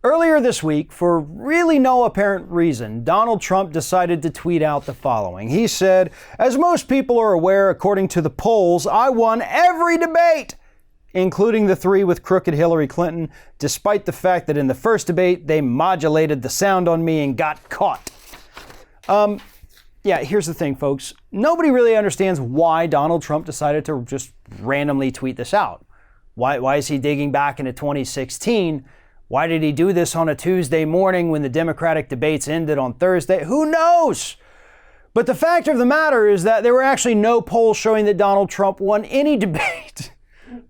Earlier this week, for really no apparent reason, Donald Trump decided to tweet out the following. He said, "As most people are aware, according to the polls, I won every debate, including the 3 with crooked Hillary Clinton, despite the fact that in the first debate, they modulated the sound on me and got caught." Yeah, here's the thing, folks. Nobody really understands why Donald Trump decided to just randomly tweet this out. Why is he digging back into 2016? Why did he do this on a Tuesday morning when the Democratic debates ended on Thursday? Who knows? But the fact of the matter is that there were actually no polls showing that Donald Trump won any debate.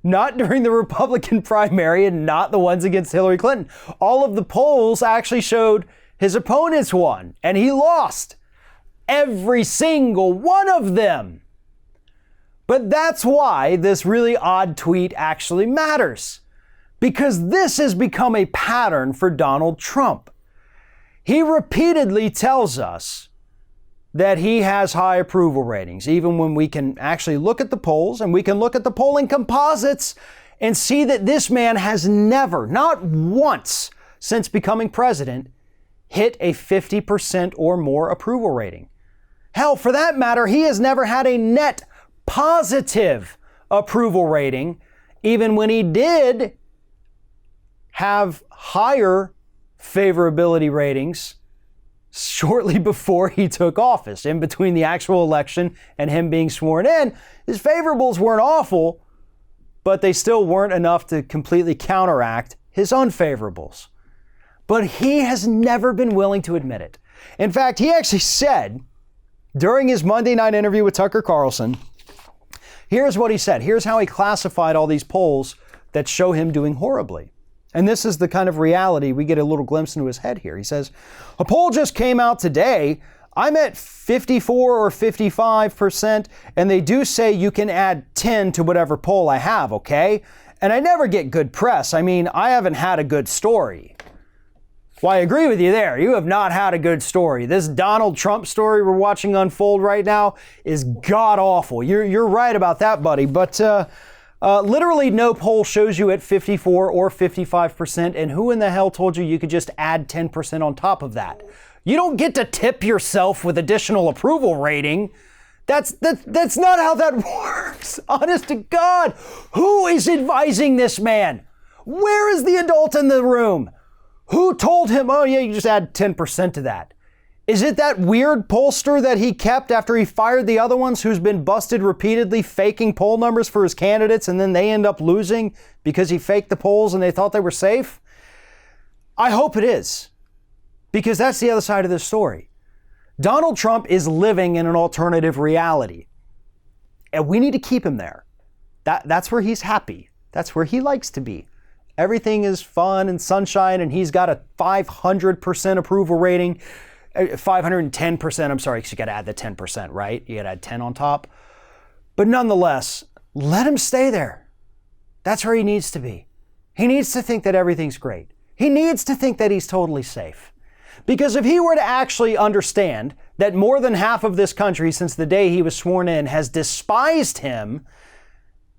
Not during the Republican primary and not the ones against Hillary Clinton. All of the polls actually showed his opponents won and he lost. Every single one of them. But that's why this really odd tweet actually matters. Because this has become a pattern for Donald Trump. He repeatedly tells us that he has high approval ratings, even when we can actually look at the polls and we can look at the polling composites and see that this man has never, not once since becoming president, hit a 50% or more approval rating. Hell, for that matter, he has never had a net positive approval rating, even when he did have higher favorability ratings shortly before he took office. In between the actual election and him being sworn in, his favorables weren't awful, but they still weren't enough to completely counteract his unfavorables. But he has never been willing to admit it. In fact, he actually said during his Monday night interview with Tucker Carlson, here's what he said. Here's how he classified all these polls that show him doing horribly. And this is the kind of reality we get a little glimpse into his head here. He says, "A poll just came out today. I'm at 54 or 55%, and they do say you can add 10 to whatever poll I have, okay? And I never get good press. I mean, I haven't had a good story." Well, I agree with you there. You have not had a good story. This Donald Trump story we're watching unfold right now is god-awful. You're right about that, buddy. But literally no poll shows you at 54 or 55%. And who in the hell told you could just add 10% on top of that? You don't get to tip yourself with additional approval rating. That's not how that works. Honest to God, who is advising this man? Where is the adult in the room? Who told him, oh yeah, you just add 10% to that? Is it that weird pollster that he kept after he fired the other ones who's been busted repeatedly faking poll numbers for his candidates and then they end up losing because he faked the polls and they thought they were safe? I hope it is, because that's the other side of this story. Donald Trump is living in an alternative reality, and we need to keep him there. That's where he's happy. That's where he likes to be. Everything is fun and sunshine, and he's got a 500% approval rating. 510%, I'm sorry, because you got to add the 10%, right? You got to add 10 on top. But nonetheless, let him stay there. That's where he needs to be. He needs to think that everything's great. He needs to think that he's totally safe. Because if he were to actually understand that more than half of this country since the day he was sworn in has despised him,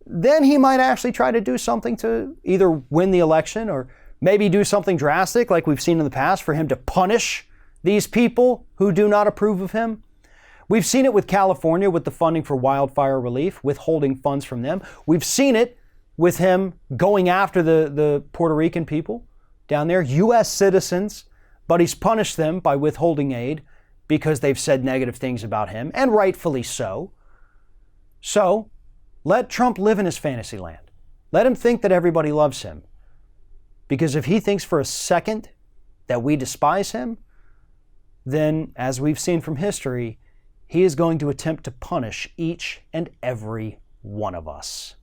then he might actually try to do something to either win the election or maybe do something drastic like we've seen in the past for him to punish these people who do not approve of him. We've seen it with California with the funding for wildfire relief, withholding funds from them. We've seen it with him going after the Puerto Rican people down there, U.S. citizens, but he's punished them by withholding aid because they've said negative things about him, and rightfully so. So, let Trump live in his fantasy land. Let him think that everybody loves him. Because if he thinks for a second that we despise him, then, as we've seen from history, he is going to attempt to punish each and every one of us.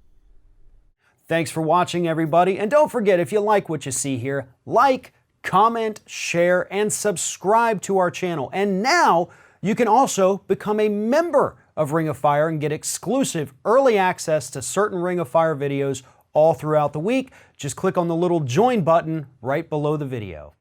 Thanks for watching, everybody. And don't forget, if you like what you see here, like, comment, share, and subscribe to our channel. And now you can also become a member of Ring of Fire and get exclusive early access to certain Ring of Fire videos all throughout the week. Just click on the little join button right below the video.